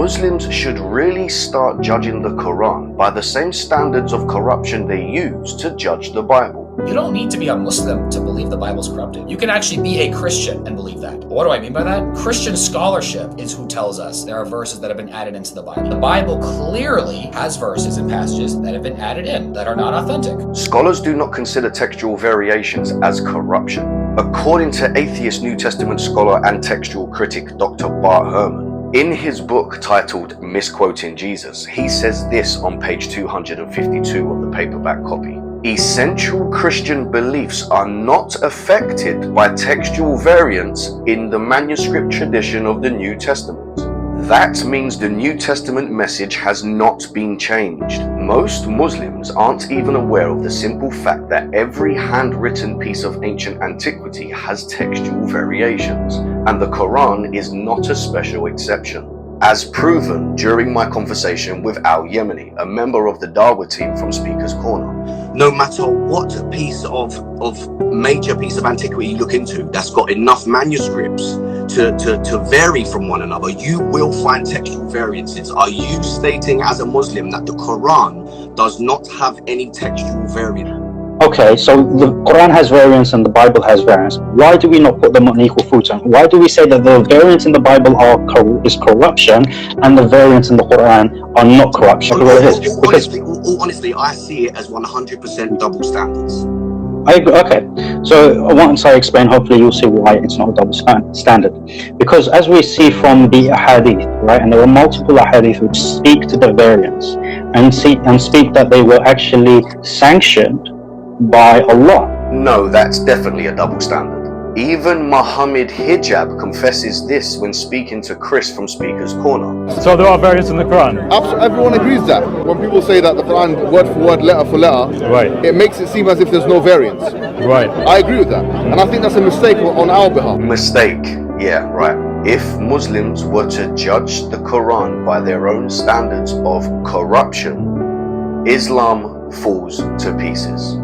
Muslims should really start judging the Quran by the same standards of corruption they use to judge the Bible. You don't need to be a Muslim to believe the Bible's corrupted. You can actually be a Christian and believe that. What do I mean by that? Christian scholarship is who tells us there are verses that have been added into the Bible. The Bible clearly has verses and passages that have been added in that are not authentic. Scholars do not consider textual variations as corruption. According to atheist New Testament scholar and textual critic Dr. Bart Ehrman, in his book titled Misquoting Jesus, he says this on page 252 of the paperback copy. Essential Christian beliefs are not affected by textual variants in the manuscript tradition of the New Testament. That means the New Testament message has not been changed. Most Muslims aren't even aware of the simple fact that every handwritten piece of ancient antiquity has textual variations, and the Quran is not a special exception. As proven during my conversation with Al Yemeni, a member of the Dawah team from Speaker's Corner. No matter what piece of major piece of antiquity you look into that's got enough manuscripts to vary from one another, you will find textual variances. Are you stating as a Muslim that the Quran does not have any textual variant? Okay, so the Quran has variants and the Bible has variants. Why do we not put them on equal footing? Why do we say that the variants in the Bible is corruption and the variants in the Quran are not corruption? Honestly, I see it as 100% double standards. I agree. Okay, so once I explain, hopefully you'll see why it's not a double standard. Because as we see from the ahadith, right, and there are multiple ahadith which speak to the variants and speak that they were actually sanctioned by Allah. No, that's definitely a double standard. Even Muhammad Hijab confesses this when speaking to Chris from Speaker's Corner. So there are variants in the Quran? Absolutely, everyone agrees that. When people say that the Quran word for word, letter for letter, right, it makes it seem as if there's no variance. Right. I agree with that. And I think that's a mistake on our behalf. Mistake, yeah, right. If Muslims were to judge the Quran by their own standards of corruption, Islam falls to pieces.